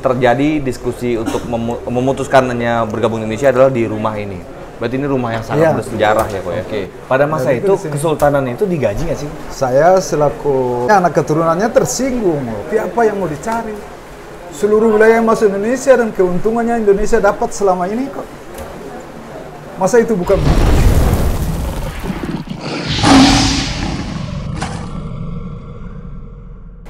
terjadi diskusi untuk memutuskannya bergabung Indonesia adalah di rumah ini. Berarti ini rumah yang sangat bersejarah ya, Ko ya. Oke. Pada masa itu kesultanan itu digaji nggak sih? Saya selaku anak keturunannya tersinggung. Apa yang mau dicari? Seluruh wilayah yang masuk Indonesia dan keuntungannya Indonesia dapat selama ini kok. Masa itu bukan?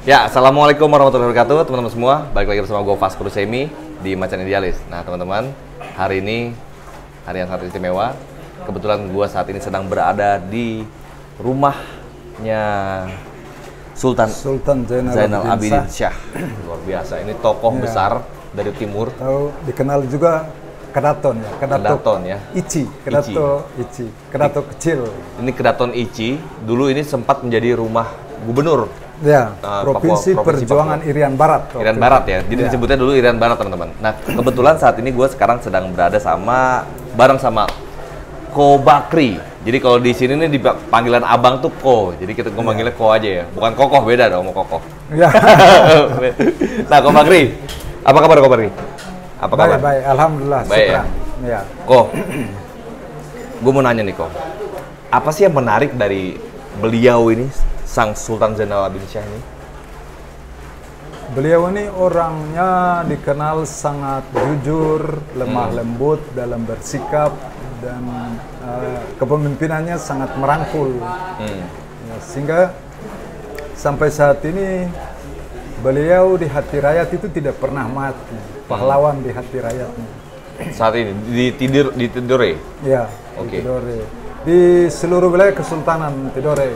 Ya, assalamualaikum warahmatullahi wabarakatuh, teman-teman semua. Balik lagi bersama gue Vasco Rusemi di Macan Idealis. Nah, teman-teman, hari ini hari yang sangat istimewa. Kebetulan gue saat ini sedang berada di rumahnya Sultan Zainal Abidin Shah. Luar biasa. Ini tokoh besar dari timur. Tahu, dikenal juga Kedaton ya. Kedaton ya. Kedaton kecil. Ini Kedaton Ici. Dulu ini sempat menjadi rumah gubernur. Ya, Provinsi Perjuangan Papua. Irian Barat. Irian Barat ya, jadi disebutnya dulu Irian Barat, teman-teman. Nah, kebetulan saat ini gue sekarang sedang berada bareng sama Ko Bakri. Jadi kalau di sini nih panggilan abang tuh Ko, jadi kita manggilnya Ko aja ya, bukan Kokoh, beda dong sama Kokoh. Ya. Nah, Ko Bakri, apa kabar Ko Bakri? Apa kabar? Baik, alhamdulillah. Baik ya. Ko, gue mau nanya nih Ko, apa sih yang menarik dari beliau ini? Sang Sultan Zainal Abidin Shah ini? Beliau ini orangnya dikenal sangat jujur, lemah lembut dalam bersikap, dan kepemimpinannya sangat merangkul. Ya, sehingga sampai saat ini beliau di hati rakyat itu tidak pernah mati, pahlawan di hati rakyatnya. Saat ini di Tidore? Ya, di Tidore. Di seluruh wilayah Kesultanan Tidore.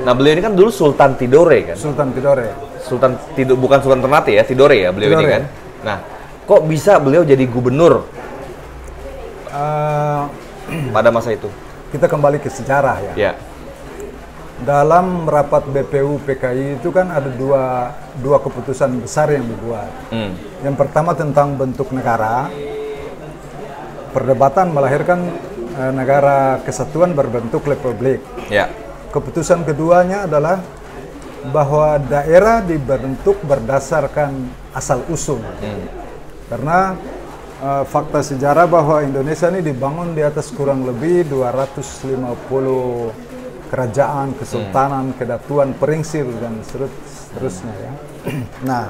Nah, beliau ini kan dulu Sultan Tidore kan? Sultan Tidore. Bukan Sultan Ternate ya, Tidore ya beliau Tidore. Ini kan? Nah, kok bisa beliau jadi gubernur pada masa itu? Kita kembali ke sejarah ya. Ya. Dalam rapat BPU PKI itu kan ada dua keputusan besar yang dibuat. Yang pertama tentang bentuk negara. Perdebatan melahirkan negara kesatuan berbentuk republik. Ya. Keputusan keduanya adalah bahwa daerah dibentuk berdasarkan asal usul. Karena fakta sejarah bahwa Indonesia ini dibangun di atas kurang lebih 250 kerajaan, kesultanan, kedatuan, peringsir dan seterusnya ya. Nah,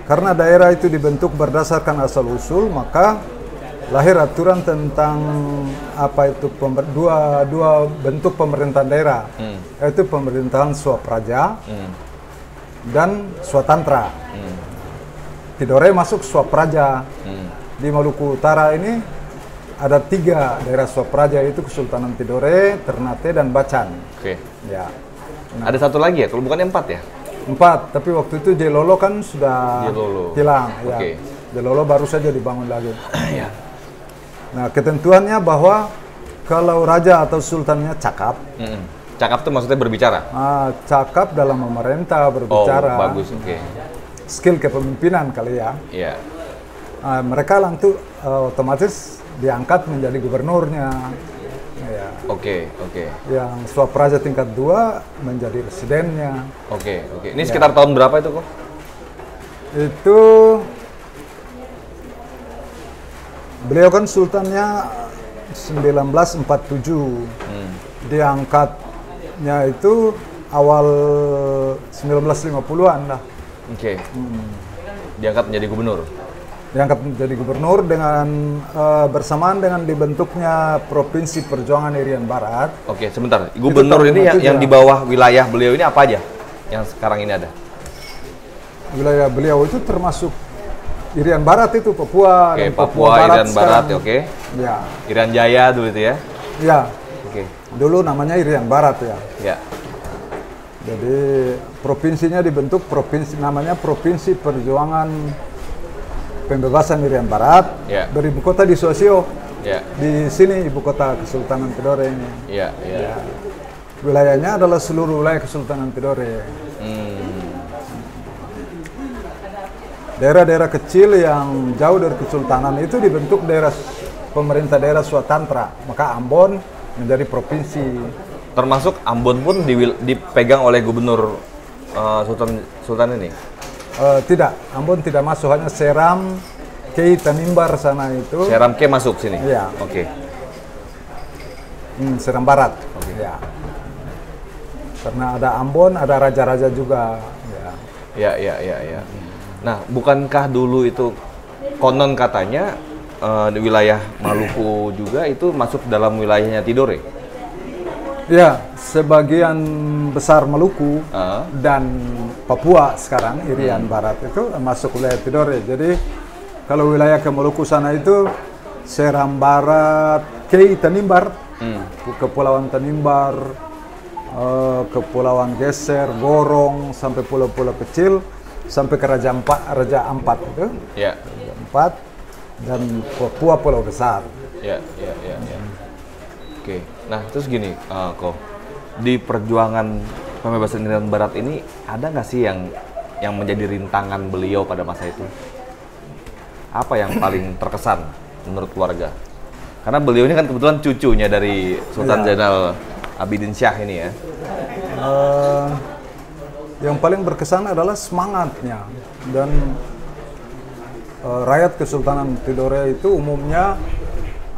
karena daerah itu dibentuk berdasarkan asal-usul, maka lahir aturan tentang apa itu dua bentuk pemerintahan daerah, yaitu pemerintahan swapraja dan swatantra. Tidore masuk swapraja. Di Maluku Utara ini ada 3 daerah swapraja, yaitu Kesultanan Tidore, Ternate, dan Bacan. Oke. Ya. Nah, ada satu lagi ya, kalau bukannya 4 ya? 4, tapi waktu itu Jelolo kan sudah hilang. Ya. Jelolo baru saja dibangun lagi. Ya. Nah, ketentuannya bahwa kalau raja atau sultannya cakap. Cakap itu maksudnya berbicara? Cakap dalam memerintah, berbicara. Oh, bagus, oke. Skill kepemimpinan kali ya. Iya. Mereka langsung otomatis diangkat menjadi gubernurnya. Ya. Oke. Yang swapraja tingkat 2 menjadi residennya. Oke. Ini sekitar tahun berapa itu kok? Itu beliau kan sultannya 1947. Diangkatnya itu awal 1950-an lah. Oke. Diangkat menjadi gubernur. Diangkat menjadi gubernur dengan bersamaan dengan dibentuknya Provinsi Perjuangan Irian Barat. Oke, sebentar. Gubernur ini yang di bawah wilayah beliau ini apa aja? Yang sekarang ini ada? Wilayah beliau itu termasuk Irian Barat itu, Papua. Oke, Papua Irian Barat, oke. Ya. Irian Jaya dulu itu ya? Ya. Oke. Dulu namanya Irian Barat ya. Ya. Jadi provinsinya dibentuk namanya Provinsi Perjuangan Pembebasan Irian Barat, beribu kota di Suasio. Di sini ibu kota Kesultanan Tidore ini. Wilayahnya adalah seluruh wilayah Kesultanan Tidore. Daerah-daerah kecil yang jauh dari kesultanan itu dibentuk pemerintah daerah swatantra. Maka Ambon menjadi provinsi. Termasuk Ambon pun dipegang oleh Gubernur Sultan ini. Tidak, Ambon tidak masuk, hanya Seram, Kei Tanimbar sana itu. Seram Ke masuk sini. Iya. Oke. Seram Barat. Oke. Ya. Karena ada Ambon, ada raja-raja juga. Ya. Ya. Nah, bukankah dulu itu konon katanya di wilayah Maluku juga itu masuk dalam wilayahnya Tidore? Ya, sebagian besar Maluku dan Papua sekarang, Irian Barat itu masuk wilayah Tidore. Jadi kalau wilayah ke Maluku sana itu Seram Barat, Kei Tanimbar, Kepulauan Tanimbar, Kepulauan Geser, Gorong, sampai pulau-pulau kecil, sampai ke Raja Ampat itu. Ya. Raja Ampat dan Papua pulau besar. Ya. Oke. Nah, terus gini, Ko, di perjuangan pembebasan Irian Barat ini ada nggak sih yang menjadi rintangan beliau pada masa itu? Apa yang paling terkesan menurut keluarga? Karena beliau ini kan kebetulan cucunya dari Sultan Zainal Abidin Syah ini ya. Yang paling berkesan adalah semangatnya, dan rakyat Kesultanan Tidore itu umumnya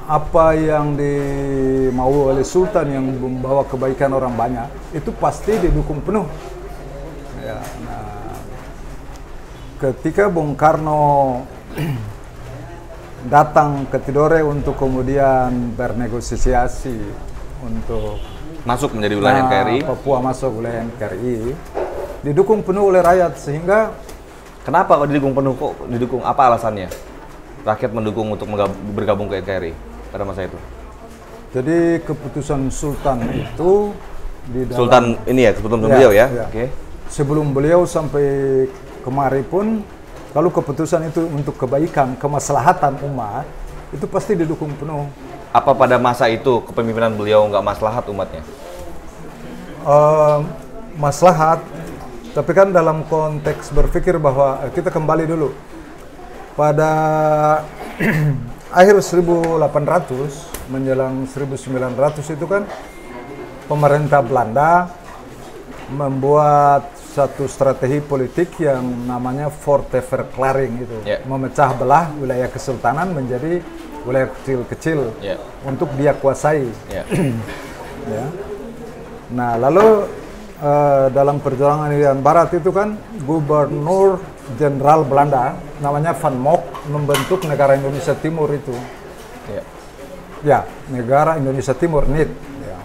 apa yang dimau oleh Sultan yang membawa kebaikan orang banyak itu pasti didukung penuh. Ya, nah, ketika Bung Karno datang ke Tidore untuk kemudian bernegosiasi untuk Masuk menjadi wilayah NKRI. Papua masuk wilayah NKRI, didukung penuh oleh rakyat, sehingga Kenapa kok didukung penuh? Kok didukung? Apa alasannya? Rakyat mendukung untuk bergabung ke NKRI pada masa itu. jadi keputusan Sultan itu di dalam, Sultan ini ya, keputusan beliau ya. Oke. Sebelum beliau sampai kemari pun, kalau keputusan itu untuk kebaikan, kemaslahatan umat, itu pasti didukung penuh. Apa pada masa itu kepemimpinan beliau nggak maslahat umatnya? Maslahat, tapi kan dalam konteks berpikir bahwa kita kembali dulu pada akhir 1800 menjelang 1900 itu kan pemerintah Belanda membuat satu strategi politik yang namanya Forteverklaring itu, memecah belah wilayah kesultanan menjadi wilayah kecil-kecil untuk dia kuasai. Ya. Nah, lalu dalam perjuangan Irian Barat itu kan Gubernur Jenderal Belanda namanya Van Mock membentuk negara Indonesia Timur itu. Ya, negara Indonesia Timur NIT. Ya.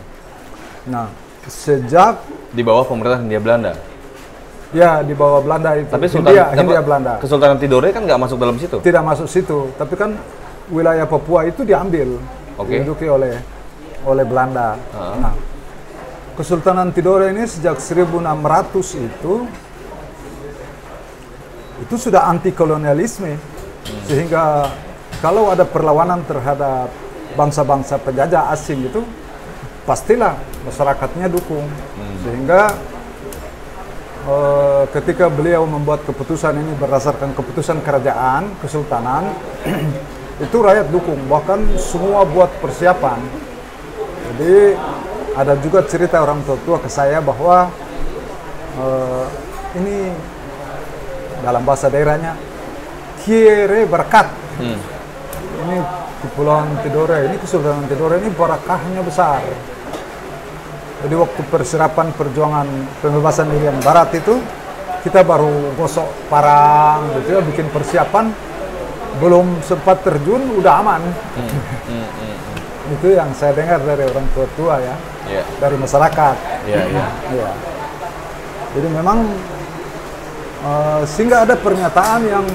Nah, sejak di bawah pemerintahan Hindia Belanda. Ya, di bawah Belanda itu. Tapi Hindia Belanda. Kesultanan Tidore kan nggak masuk dalam situ. Tidak masuk situ, tapi kan wilayah Papua itu diambil, diduduki oleh Belanda. Nah, Kesultanan Tidore ini sejak 1600 itu sudah anti kolonialisme, sehingga kalau ada perlawanan terhadap bangsa-bangsa penjajah asing itu pastilah masyarakatnya dukung. Sehingga ketika beliau membuat keputusan ini berdasarkan keputusan kerajaan kesultanan itu rakyat dukung, bahkan semua buat persiapan. Jadi ada juga cerita orang tua ke saya bahwa ini dalam bahasa daerahnya kiere berkat. Ini Kepulauan Tidore, ini Kesultanan Tidore ini barakahnya besar. Jadi waktu persiapan perjuangan pembebasan Irian Barat itu kita baru gosok parang gitu ya, bikin persiapan, belum sempat terjun udah aman. Itu yang saya dengar dari orang tua ya, dari masyarakat. Ya. Jadi memang sehingga ada pernyataan yang,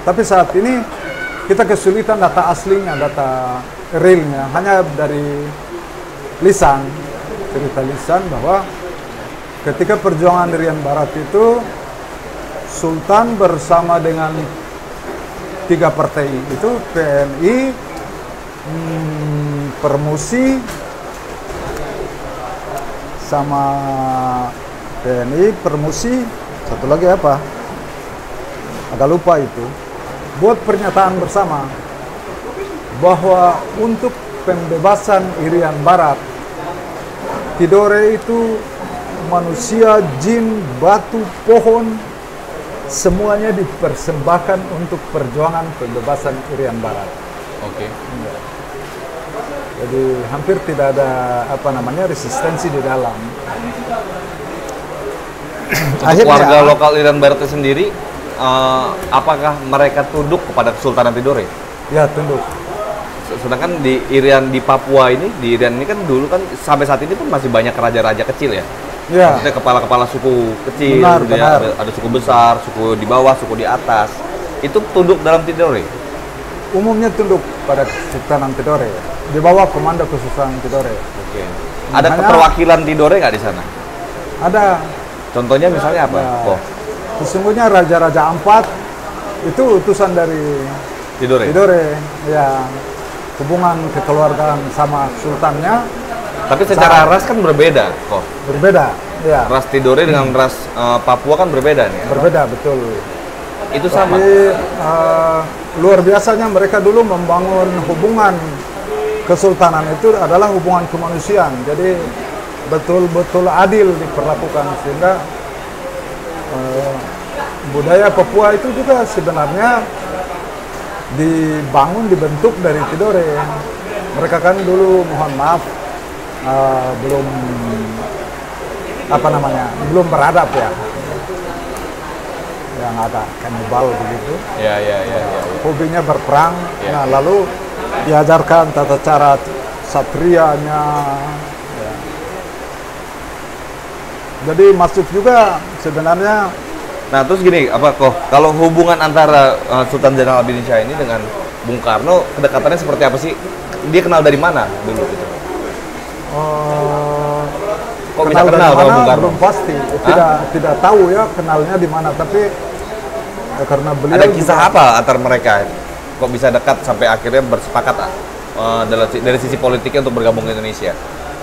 tapi saat ini kita kesulitan data aslinya, data realnya, hanya dari lisan, cerita lisan bahwa ketika perjuangan Irian Barat itu Sultan bersama dengan 3 partai itu PNI, Permusi, sama PNI, Permusi, satu lagi apa? Agak lupa itu. Buat pernyataan bersama bahwa untuk pembebasan Irian Barat Tidore itu manusia, jin, batu, pohon, semuanya dipersembahkan untuk perjuangan pembebasan Irian Barat. Oke. Jadi hampir tidak ada resistensi di dalam. Untuk warga lokal Irian Barat itu sendiri, apakah mereka tunduk kepada Kesultanan Tidore? Ya, tunduk. Sedangkan di Irian, di Papua ini, di Irian ini kan dulu kan sampai saat ini pun masih banyak raja-raja kecil ya. Ya. Maksudnya kepala-kepala suku kecil, Benar, gitu benar. ya. Ada suku besar, suku di bawah, suku di atas. Itu tunduk dalam Tidore. Umumnya tunduk pada Kesultanan Tidore. Di bawah komando Kesultanan Tidore. Oke. Ada Makanya- keterwakilan Tidore nggak di sana? Ada. Contohnya misalnya apa? Ya. Oh, Sesungguhnya Raja-Raja Ampat itu utusan dari Tidore. Tidore. Ya. Hubungan kekeluargaan sama sultannya Tapi secara ras kan berbeda kok. berbeda. Ya. Ras Tidore dengan ras Papua kan berbeda nih. Berbeda, betul. Itu sama. Tapi luar biasanya mereka dulu membangun hubungan kesultanan itu adalah hubungan kemanusiaan. Jadi betul-betul adil diperlakukan, sehingga budaya Papua itu juga sebenarnya dibentuk dari Tidore. Mereka kan dulu, mohon maaf, belum beradab ya. Yang ada kanibal begitu. Ya. Hobinya berperang. Ya. Nah, lalu diajarkan tata cara satrianya. Ya. Jadi masuk juga sebenarnya. Nah, terus gini, kalau hubungan antara Sultan Zainal Abidin Shah ini dengan Bung Karno, kedekatannya seperti apa sih? Dia kenal dari mana dulu gitu? Kok bisa Kenal kenal dari sama mana Bung Karno? belum pasti. Tidak tahu ya kenalnya di mana, tapi karena beliau Ada kisah juga- apa antar mereka? Kok bisa dekat sampai akhirnya bersepakat dari sisi politiknya untuk bergabung ke Indonesia?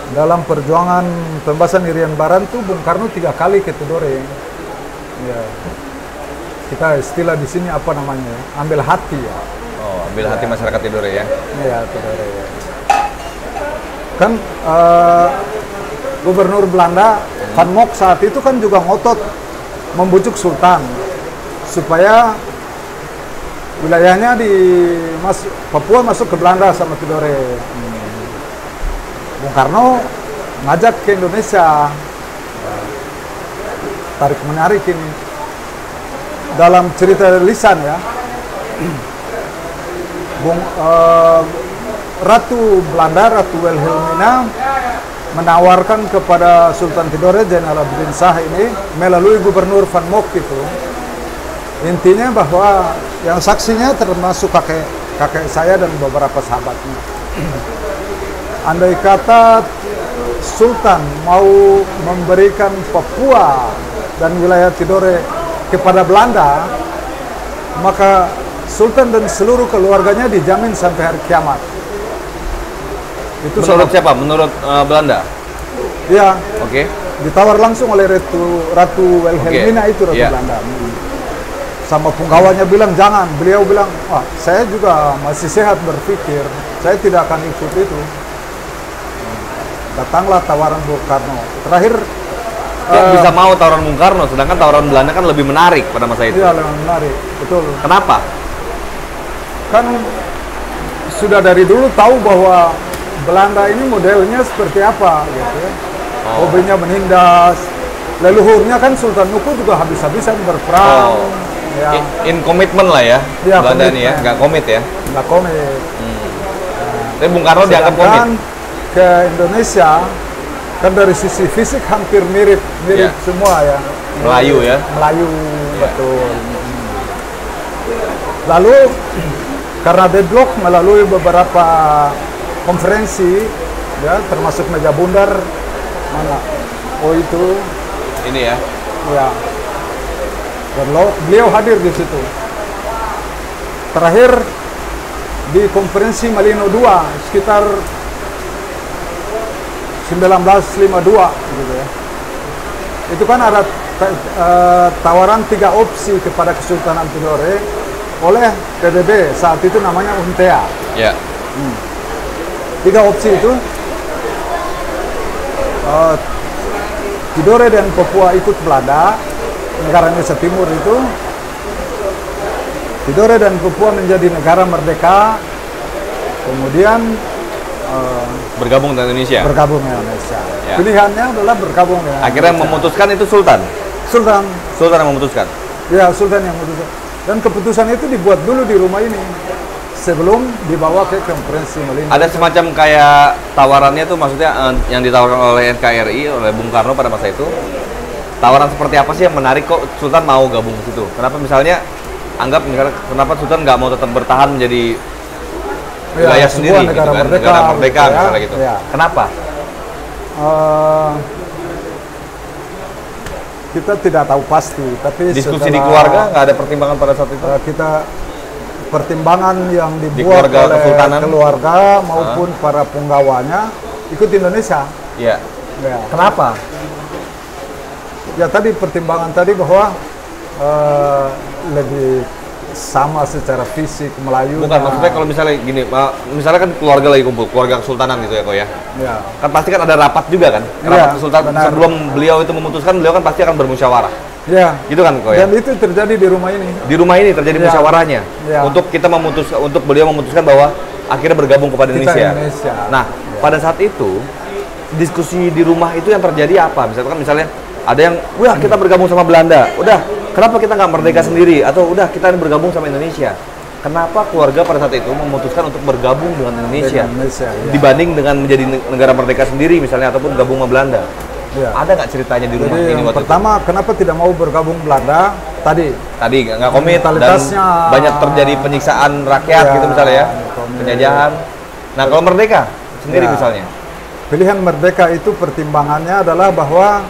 dalam perjuangan pembebasan Irian Barat tuh Bung Karno 3 kali ke Tidore. Ya. Kita istilah di sini apa namanya? Ambil hati ya. Oh, ambil hati masyarakat Tidore ya. Ya, Tidore. Kan Gubernur Belanda Van Mock saat itu kan juga ngotot membujuk Sultan supaya wilayahnya Papua masuk ke Belanda sama Tidore. Bung Karno ngajak ke Indonesia, tarik menarik ini dalam cerita lisan ya. Ratu Belanda, Ratu Wilhelmina menawarkan kepada Sultan Tidore Zainal Abidin Shah ini melalui Gubernur Van Mock itu. Intinya bahwa yang saksinya termasuk kakek saya dan beberapa sahabatnya. Andai kata Sultan mau memberikan Papua dan wilayah Tidore kepada Belanda, maka Sultan dan seluruh keluarganya dijamin sampai hari kiamat. Itu Menurut siapa? Menurut Belanda? ya, Oke. ditawar langsung oleh Ratu Wilhelmina itu, Ratu Iya. Belanda. Sama penggawaannya bilang jangan, beliau bilang, wah saya juga masih sehat berpikir, saya tidak akan ikut itu. Datanglah tawaran Bung Karno. Terakhir, Bisa mau tawaran Bung Karno, sedangkan tawaran Belanda kan lebih menarik pada masa itu. iya lebih menarik, betul. Kenapa? Kan sudah dari dulu tahu bahwa Belanda ini modelnya seperti apa, gitu ya. Hobinya menindas. Leluhurnya kan Sultan Nuku juga habis-habisan berperang. Oh. Ya, In komitmen lah ya, Iya, Belanda ini ya, komitmen. nggak komit ya. nggak komit. Tapi Bung Karno dianggap komit. Sedangkan ke Indonesia kan dari sisi fisik hampir mirip Iya. semua ya. Melayu ya. Melayu, betul. Lalu karena deadlock melalui beberapa konferensi ya, termasuk meja bundar mana? Oh itu Ini ya. ya. Dan beliau hadir di situ. Terakhir di konferensi Malino II sekitar 1952 gitu ya. Itu kan ada tawaran 3 opsi kepada Kesultanan Tidore oleh PBB, saat itu namanya UNTEA. Ya. 3 opsi itu eh, Tidore dan Papua ikut Belanda, negara Indonesia Timur itu. Tidore dan Papua menjadi negara merdeka, kemudian Bergabung dengan Indonesia. bergabung dengan Indonesia. Ya. Pilihannya adalah bergabung dengan Akhirnya yang Indonesia. memutuskan itu Sultan. Sultan, Sultan yang memutuskan. ya Sultan yang memutuskan. Dan keputusan itu dibuat dulu di rumah ini sebelum dibawa ke konferensi Melino. Ada semacam kayak tawarannya tuh, maksudnya yang ditawarkan oleh NKRI, oleh Bung Karno pada masa itu. Tawaran seperti apa sih yang menarik kok Sultan mau gabung ke situ? Kenapa misalnya kenapa Sultan nggak mau tetap bertahan menjadi wilayah sendiri gitu negara kan? merdeka, Negara merdeka gitu ya. misalnya gitu. Ya. Kenapa? Kita tidak tahu pasti, tapi Diskusi di setelah, keluarga nggak ada pertimbangan pada saat itu? kita pertimbangan yang dibuat keluarga oleh kesultanan? keluarga maupun para penggawanya ikut Indonesia. Iya. Ya. Kenapa? Ya tadi pertimbangan tadi bahwa lebih sama secara fisik Melayu. Bukan, maksudnya kalau misalnya gini, misalnya kan keluarga lagi kumpul, keluarga kesultanan gitu ya kok ya. Ya. Kan pasti kan ada rapat juga kan? Iya, Rapat kesultanan benar. sebelum beliau itu memutuskan, beliau kan pasti akan bermusyawarah. Ya. Gitu kan kok ya? Dan itu terjadi di rumah ini. Di rumah ini terjadi Ya. musyawarahnya. Ya. Untuk beliau memutuskan bahwa akhirnya bergabung kepada Kita Indonesia. Indonesia. Nah, Ya. pada saat itu diskusi di rumah itu yang terjadi apa? Misalnya ada yang, wah kita bergabung sama Belanda, udah kenapa kita nggak merdeka sendiri? Atau udah kita bergabung sama Indonesia? Kenapa keluarga pada saat itu memutuskan untuk bergabung dengan Indonesia, Dengan Indonesia, ya. dibanding dengan menjadi negara merdeka sendiri misalnya ataupun gabung sama Belanda? Ya. Ada nggak ceritanya di rumah Jadi ini yang waktu pertama kenapa tidak mau bergabung Belanda tadi? tadi nggak komit dan Mentalitasnya. banyak terjadi penyiksaan rakyat Ya, gitu misalnya ya, komit. penjajahan. Nah kalau merdeka sendiri Ya. misalnya, Pilihan merdeka itu pertimbangannya adalah bahwa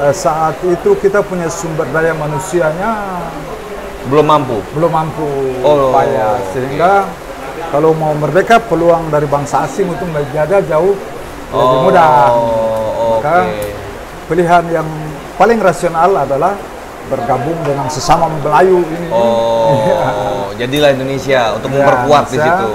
saat itu kita punya sumber daya manusianya belum mampu. belum mampu Oh, upaya, sehingga kalau mau merdeka peluang dari bangsa asing untuk menjaga jauh lebih mudah. Oh, Maka oke. pilihan yang paling rasional adalah bergabung dengan sesama Melayu ini. Oh, jadilah Indonesia untuk Ya, memperkuat di Indonesia, situ.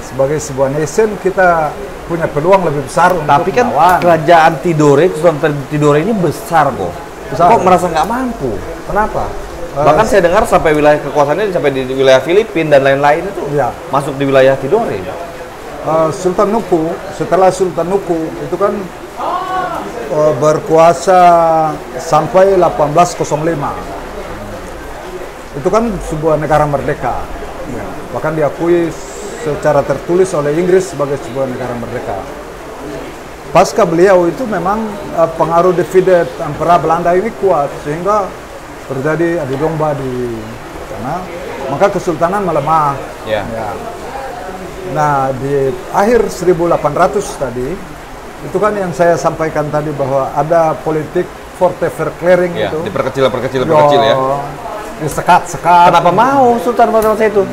sebagai sebuah nation kita punya peluang lebih besar untuk Tapi kan melawan. kerajaan Tidore, Kesultanan Tidore ini besar kok. Besar. Kok merasa nggak mampu? Kenapa? Bahkan saya dengar sampai wilayah kekuasaannya sampai di wilayah Filipina dan lain-lain itu Ya. masuk di wilayah Tidore. Sultan Nuku, setelah Sultan Nuku itu kan berkuasa sampai 1805. Itu kan sebuah negara merdeka. Ya. Bahkan diakui secara tertulis oleh Inggris sebagai sebuah negara merdeka. Pasca beliau itu memang pengaruh dividen Ampera Belanda ini kuat sehingga terjadi adu domba di sana. Maka kesultanan melemah. Ya. Ya. Nah, di akhir 1800 tadi, itu kan yang saya sampaikan tadi bahwa ada politik forte verkläring Ya, itu. diperkecil ya. Disekat-sekat. Kenapa mau Sultan pada masa itu?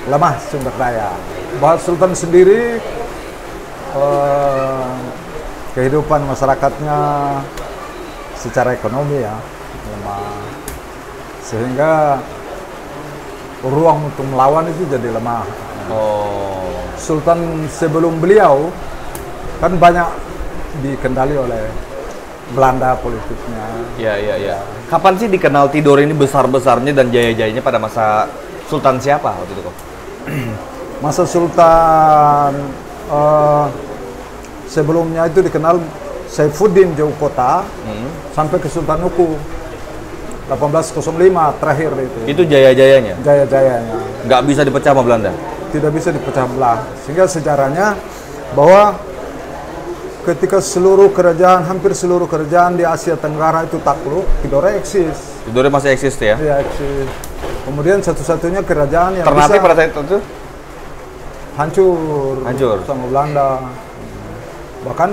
Lemah sumber daya. Bahwa Sultan sendiri kehidupan masyarakatnya secara ekonomi ya lemah. Sehingga ruang untuk melawan itu jadi lemah. Oh. Sultan sebelum beliau kan banyak dikendali oleh Belanda politiknya. Iya. Kapan sih dikenal Tidore ini besar-besarnya dan jaya-jayanya pada masa Sultan siapa waktu itu kok? Masa Sultan sebelumnya itu dikenal Saifuddin Jauh Kota sampai ke Sultan Nuku 1805 terakhir itu. Itu jaya-jayanya? Jaya-jayanya. Nggak bisa dipecah sama Belanda? Tidak bisa dipecah belah. Sehingga sejarahnya bahwa ketika hampir seluruh kerajaan di Asia Tenggara itu takluk, Tidore eksis. Tidore masih eksis ya? Dia eksis. Kemudian satu-satunya kerajaan yang Ternate bisa pada saat itu? hancur sama Belanda. Bahkan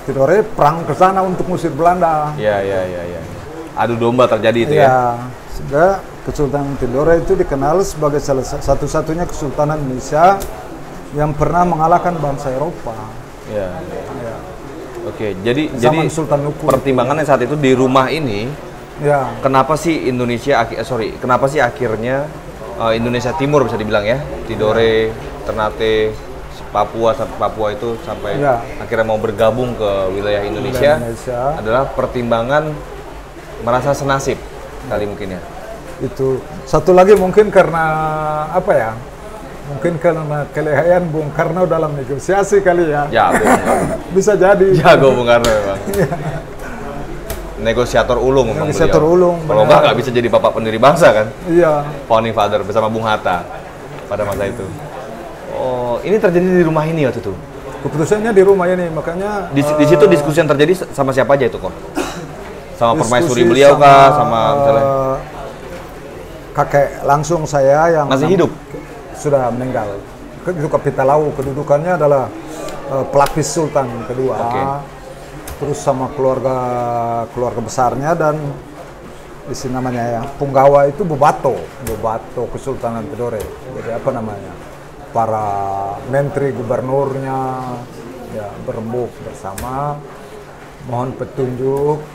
Tidore perang ke sana untuk musir Belanda. Iya. Adu domba terjadi itu ya? Iya. Sehingga Kesultanan Tidore itu dikenal sebagai salah satu-satunya kesultanan Indonesia yang pernah mengalahkan bangsa Eropa. Iya. Ya. Oke, jadi Zaman Sultan Nuku. pertimbangannya saat itu di rumah ini, Ya. kenapa sih Indonesia akhirnya Indonesia Timur bisa dibilang ya, Tidore, Ternate, Papua sampai Papua itu sampai Ya. akhirnya mau bergabung ke wilayah Indonesia, Indonesia. adalah pertimbangan merasa senasib kali mungkin ya. Itu satu lagi mungkin karena apa ya? Mungkin karena kelehaan Bung Karno dalam negosiasi kali ya. Jago, Bisa jadi. jago Bung Karno memang. Negosiator ulung memang Negosiator beliau. ulung, Kalau benar. nggak bisa jadi bapak pendiri bangsa kan. Iya. Founding father bersama Bung Hatta pada masa itu. Oh, ini terjadi di rumah ini waktu itu. Keputusannya di rumah ini, makanya Di situ diskusi yang terjadi sama siapa aja itu kok? Sama permaisuri diskusi beliau kah? Sama misalnya kakek langsung saya yang masih hidup? sudah meninggal. Itu Kapitalau, kedudukannya adalah pelapis sultan kedua. Oke. Terus sama keluarga besarnya, dan di sini namanya ya Punggawa itu Bobato Kesultanan Tidore. Jadi apa namanya? Para menteri gubernurnya ya berembuk bersama, mohon petunjuk,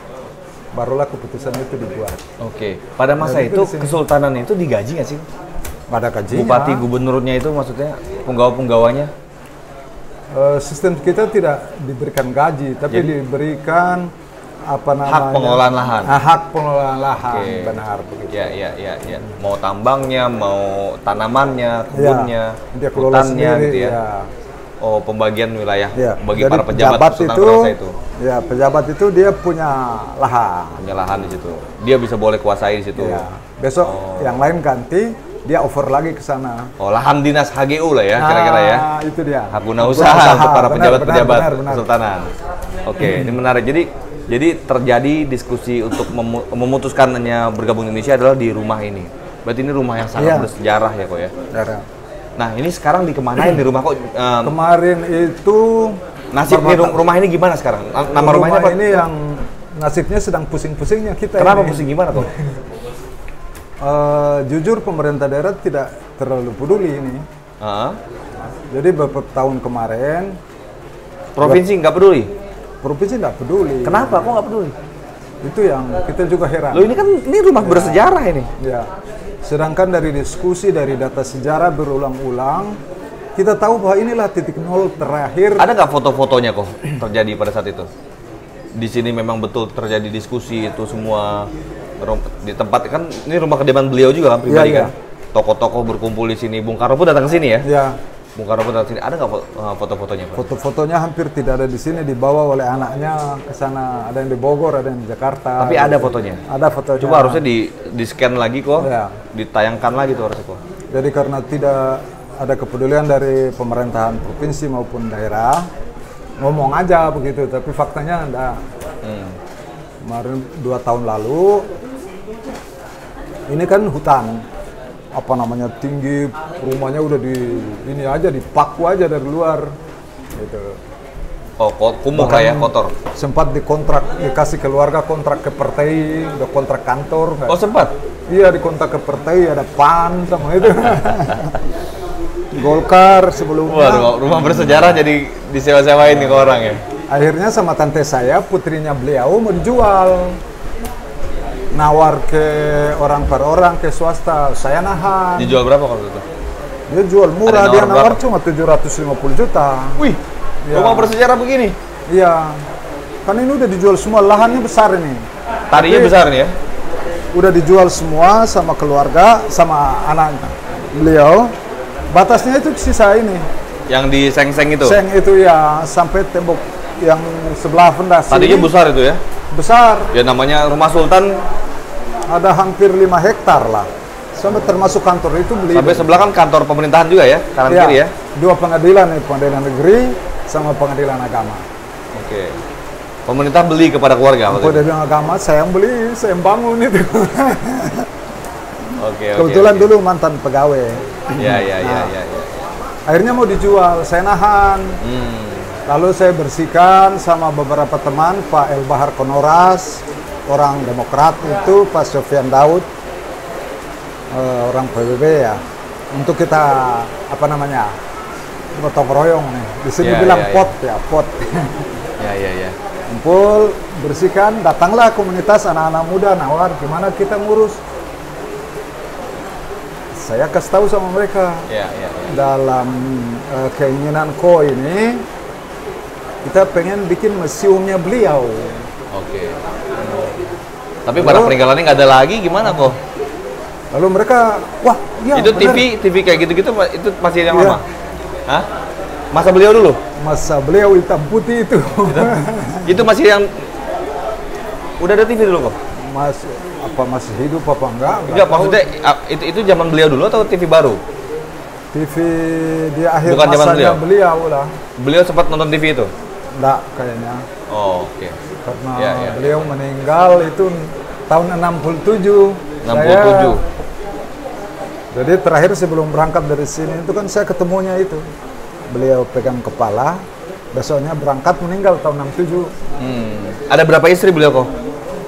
barulah keputusan itu dibuat. Oke. Pada masa Dan itu itu di sini. kesultanan itu digaji nggak sih? Pada gajinya. Bupati gubernurnya itu maksudnya punggawa-punggawanya? Sistem kita tidak diberikan gaji, tapi Jadi, diberikan apa namanya? hak pengelolaan lahan. Hak pengelolaan lahan, Oke. benar begitu. Ya. Mau tambangnya, mau tanamannya, kebunnya, dia kelola hutannya sendiri, gitu ya. ya. Oh, pembagian wilayah Ya, bagi jadi para pejabat Kesultanan itu, Bangsa itu. ya pejabat itu dia punya lahan. Punya lahan di situ. Dia bisa boleh kuasai di situ. Ya. Besok yang lain ganti, dia over lagi ke sana. Oh, lahan dinas HGU lah ya, kira-kira ya. Itu dia. Hak guna usaha untuk para pejabat-pejabat benar. kesultanan. Oke, ini menarik. Jadi terjadi diskusi untuk memutuskannya bergabung Indonesia adalah di rumah ini. Berarti ini rumah yang sangat Iya. bersejarah ya kok ya. Ya. Nah, ini sekarang dikemanain di rumah kok? Kemarin itu Nasib nih rumah ini gimana sekarang? Nama rumahnya apa? ini yang nasibnya sedang pusing-pusingnya kita. Kenapa ini. pusing gimana kok? Jujur pemerintah daerah tidak terlalu peduli ini. Heeh. Jadi beberapa tahun kemarin Provinsi nggak peduli? provinsi tidak peduli. Kenapa? Kok nggak peduli? Itu yang kita juga heran. Lo ini kan rumah bersejarah ini. Ya. Sedangkan dari diskusi, dari data sejarah berulang-ulang, kita tahu bahwa inilah titik nol terakhir. Ada nggak foto-fotonya kok terjadi pada saat itu? Di sini memang betul terjadi diskusi itu semua di tempat kan ini rumah kediaman beliau juga kan pribadi Iya, kan. Tokoh-tokoh berkumpul di sini. Bung Karno pun datang ke sini ya. Ya, Bung Karno pun datang ke sini. Ada nggak foto-fotonya Pak? foto-fotonya hampir tidak ada di sini, dibawa oleh anaknya ke sana. Ada yang di Bogor, ada yang di Jakarta. Tapi ada fotonya. Ada fotonya. Coba harusnya di scan lagi kok, Iya. ditayangkan lagi tuh harusnya kok. Jadi karena tidak ada kepedulian dari pemerintahan provinsi maupun daerah, ngomong aja begitu, tapi faktanya enggak. Kemarin 2 tahun lalu, ini kan hutan, apa namanya, tinggi, rumahnya udah ini aja dipaku aja dari luar, gitu. Oh, kumuh lah ya, kotor. Sempat dikontrak, dikasih keluarga kontrak ke partai, udah kontrak kantor. Oh sempat? Iya, dikontrak ke partai, ada PAN sama itu. Golkar sebelumnya. Waduh, rumah bersejarah jadi disewa-sewain nih ke orang ya? Akhirnya sama tante saya, putrinya beliau mau dijual. Nawar ke orang per orang, ke swasta. Saya nahan. Dijual berapa kalau itu? Dia jual murah, Ada dia nawar nawar cuma 750 juta. Wih, Ya. rumah bersejarah begini? Iya. Kan ini udah dijual semua, lahannya besar ini. Tadinya Tapi besar nih ya? udah dijual semua sama keluarga, sama anak beliau. Batasnya itu sisa ini. Yang di seng-seng itu? Seng itu ya, sampai tembok yang sebelah fondasi. Tadinya besar itu ya? Besar. Ya namanya rumah sultan, Ada hampir 5 hektar lah. Sampai termasuk kantor itu beli. sampai sebelah kan kantor pemerintahan juga ya? Kanan Ya, kiri ya? 2 pengadilan nih, pengadilan negeri sama pengadilan agama. Oke. Pemerintah beli kepada keluarga waktu itu? Pengadilan agama saya yang beli, saya yang bangun itu. Oke, Kebetulan dulu mantan pegawai. Ya. Akhirnya mau dijual, saya nahan. Lalu saya bersihkan sama beberapa teman, Pak El Bahar Konoras, orang Demokrat itu, Pak Sofian Daud, orang PBB ya, untuk kita apa namanya, gotong royong nih. Di sini Ya, bilang ya, pot ya, pot. Ya. Kumpul, bersihkan, datanglah komunitas anak-anak muda nawar, gimana kita ngurus. saya kasih tahu sama mereka. Iya, iya. Dalam keinginanku ini, kita pengen bikin museumnya beliau. Oke. Tapi barang peninggalannya nggak ada lagi, gimana kok? Lalu mereka, wah, iya Itu benar. TV kayak gitu-gitu itu masih yang Iya. lama? Hah? Masa beliau dulu? Masa beliau hitam putih itu. Itu masih yang udah ada TV dulu kok? Masih hidup apa enggak? Enggak, tahu. maksudnya itu zaman beliau dulu atau TV baru? TV di akhir Bukan zaman masanya beliau lah. Beliau sempat nonton TV itu? Enggak kayaknya. Oh, oke. Karena Ya, ya, beliau meninggal itu tahun 67. 67. Jadi terakhir sebelum berangkat dari sini itu kan saya ketemunya itu. Beliau pegang kepala, besoknya berangkat meninggal tahun 67. Ada berapa istri beliau kok?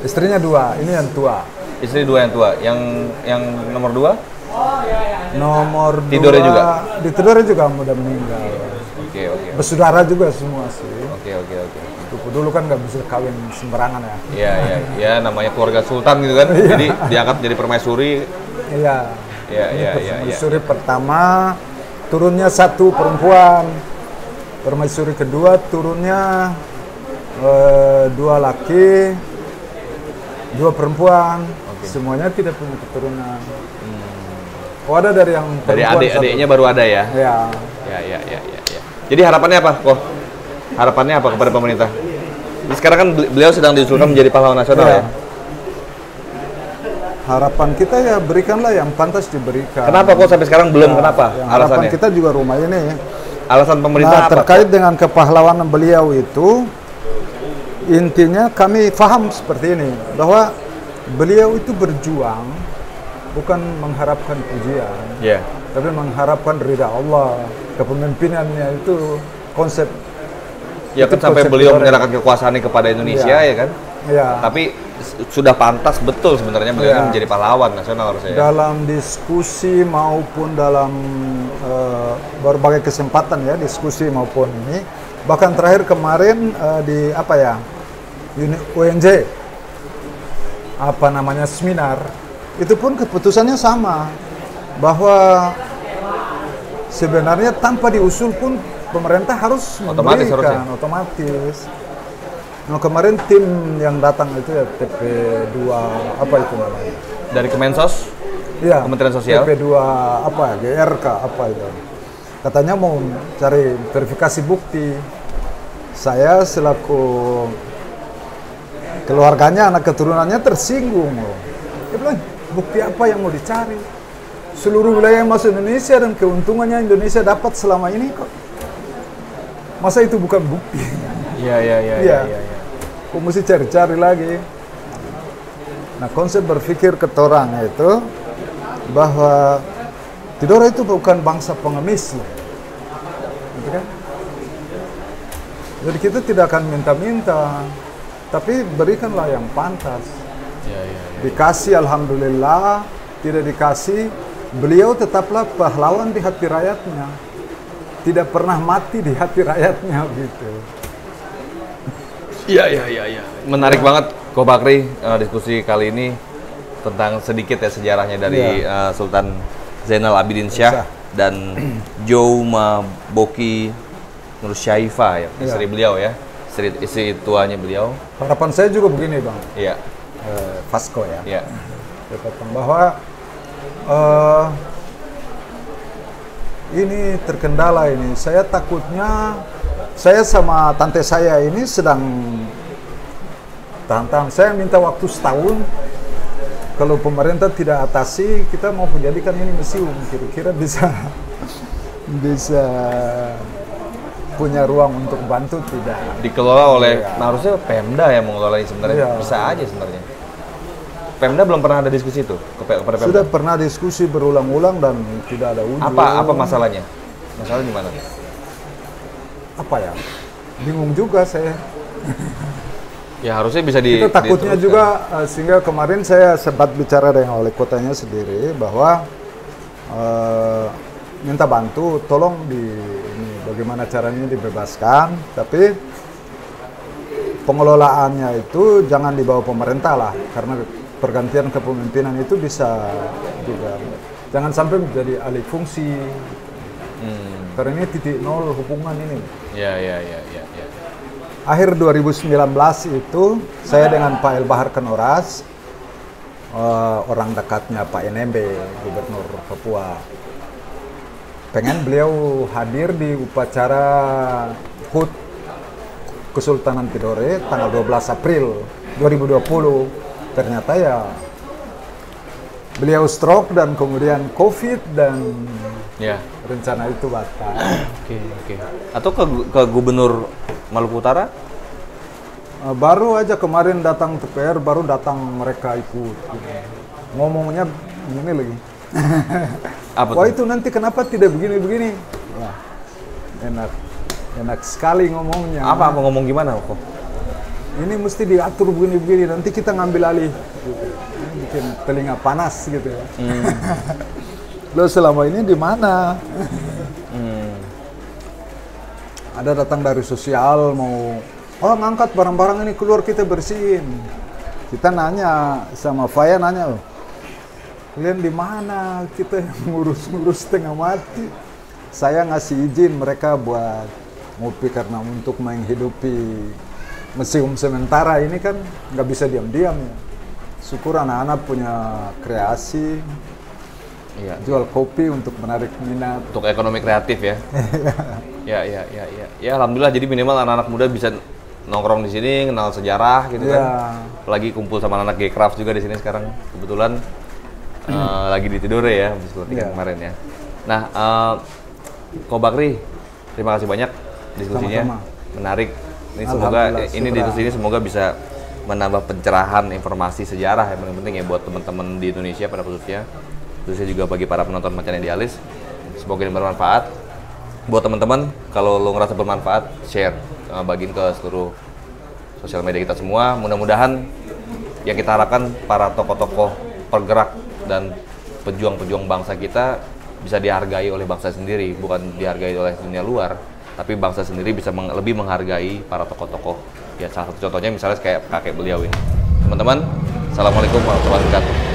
Istrinya 2, ini yang tua. Istri 2 yang tua. Yang nomor 2? Nomor 2 Tidurnya juga? Di tidurnya juga udah meninggal. Oke. Bersaudara juga semua sih. Oke. Dulu kan nggak bisa kawin sembarangan ya. Iya, namanya keluarga sultan gitu kan. Jadi diangkat jadi permaisuri. Iya. Iya. Permaisuri pertama turunnya 1 perempuan. Permaisuri kedua turunnya 2 laki, 2 perempuan. Semuanya tidak punya keturunan. Oh, ada dari yang Dari perempuan adik-adiknya baru ada ya? Ya. Ya. Jadi harapannya apa kok? Harapannya apa kepada pemerintah? Sekarang kan beliau sedang diusulkan menjadi pahlawan nasional ya? Harapan kita ya berikanlah yang pantas diberikan. Kenapa kok sampai sekarang belum? Kenapa? Yang harapan Alasannya? kita juga rumah ini. Alasan pemerintah Nah, apa? terkait dengan kepahlawanan beliau itu, intinya kami paham seperti ini, bahwa beliau itu berjuang bukan mengharapkan pujian, Iya. tapi mengharapkan ridha Allah. Kepemimpinannya itu konsep. Ya kan itu sampai konsep beliau negara. menyerahkan kekuasaannya kepada Indonesia ya kan? Ya. Tapi sudah pantas betul sebenarnya beliau Iya. ini menjadi pahlawan nasional harusnya ya. Dalam diskusi maupun dalam berbagai kesempatan ya, diskusi maupun ini, bahkan terakhir kemarin di UNJ seminar, itu pun keputusannya sama, bahwa sebenarnya tanpa diusul pun pemerintah harus Otomatis memberikan harusnya. otomatis. Nah, kemarin tim yang datang itu ya TP2 apa itu namanya? Dari Kemensos, Iya, Kementerian Sosial. TP2 GRK apa itu. Katanya mau cari verifikasi bukti. Saya selaku keluarganya, anak keturunannya tersinggung loh. Dia bilang, bukti apa yang mau dicari? Seluruh wilayah yang masuk Indonesia dan keuntungannya Indonesia dapat selama ini kok. Masa itu bukan bukti? Iya. Kok mesti cari-cari lagi? Nah, konsep berpikir ketorang itu bahwa Tidore itu bukan bangsa pengemis, gitu kan? Jadi kita tidak akan minta-minta, tapi berikanlah yang pantas. Dikasih, alhamdulillah. Tidak dikasih, beliau tetaplah pahlawan di hati rakyatnya. Tidak pernah mati di hati rakyatnya, gitu. Iya. Menarik banget Ko Bakri diskusi kali ini tentang sedikit ya sejarahnya dari Sultan Zainal Abidin Shah dan Jouma Boki Nur Syaifah ya, istri beliau ya, istri tuanya beliau. Harapan saya juga begini, Bang. Iya. Vasco ya. Iya. Bahwa ini terkendala ini. Saya takutnya, saya sama tante saya ini sedang tahan-tahan. Saya minta waktu setahun. Kalau pemerintah tidak atasi, kita mau menjadikan ini museum. Kira-kira bisa punya ruang untuk bantu tidak? Dikelola oleh, harusnya Pemda yang mengelola ini sebenarnya. Bisa aja sebenarnya. Pemda belum pernah ada diskusi itu kepada Pemda? Sudah pernah diskusi berulang-ulang dan tidak ada ujung. Apa masalahnya? Masalahnya di mana? Apa ya? Bingung juga saya. Ya harusnya bisa Kita takutnya juga sehingga kemarin saya sempat bicara dengan wali kotanya sendiri bahwa minta bantu, tolong bagaimana caranya dibebaskan, tapi pengelolaannya itu jangan dibawa pemerintah lah, karena pergantian kepemimpinan itu bisa juga. jangan sampai menjadi alih fungsi. Karena ini titik nol hubungan ini. Ya. Akhir 2019 itu saya dengan Pak Elbahar Kenoras, orang dekatnya Pak NMB, Gubernur Papua. Pengen beliau hadir di upacara HUT Kesultanan Tidore tanggal 12 April 2020. Ternyata ya beliau stroke dan kemudian COVID dan rencana itu batal. Oke. Atau ke Gubernur Maluku Utara? Baru aja kemarin datang TPR, baru datang mereka ikut. Ngomongnya ini lagi. Wah itu nanti kenapa tidak begini-begini? Wah, enak sekali ngomongnya. Apa ngomong gimana kok? Ini mesti diatur begini-begini, nanti kita ngambil alih. Gitu. Ini bikin telinga panas gitu ya. Lo selama ini di mana? Ada datang dari sosial mau, ngangkat barang-barang ini keluar kita bersihin. Kita nanya sama Faya nanya, kalian di mana? Kita ngurus-ngurus setengah mati. Saya ngasih izin mereka buat ngopi karena untuk menghidupi museum sementara ini kan nggak bisa diam-diam ya. Syukur anak-anak punya kreasi. Iya. Jual kopi untuk menarik minat. Untuk ekonomi kreatif ya. Ya, alhamdulillah jadi minimal anak-anak muda bisa nongkrong di sini, kenal sejarah gitu kan. Apalagi kumpul sama anak G-Craft juga di sini sekarang. Kebetulan lagi di Tidore ya, habis kemarin ya. Nah, Ko Bakri, terima kasih banyak diskusinya. Sama-sama. Menarik. Ini semoga diskusi ini semoga bisa menambah pencerahan informasi sejarah yang paling penting ya buat teman-teman di Indonesia pada khususnya. Terusnya juga bagi para penonton Macan Idealis. Semoga ini bermanfaat. Buat teman-teman, kalau lo ngerasa bermanfaat, share, bagiin ke seluruh sosial media kita semua. Mudah-mudahan yang kita harapkan para tokoh-tokoh pergerak dan pejuang-pejuang bangsa kita bisa dihargai oleh bangsa sendiri, bukan dihargai oleh dunia luar, tapi bangsa sendiri bisa lebih menghargai para tokoh-tokoh. Ya salah satu contohnya misalnya kayak kakek beliau ini. Teman-teman, assalamualaikum warahmatullahi wabarakatuh.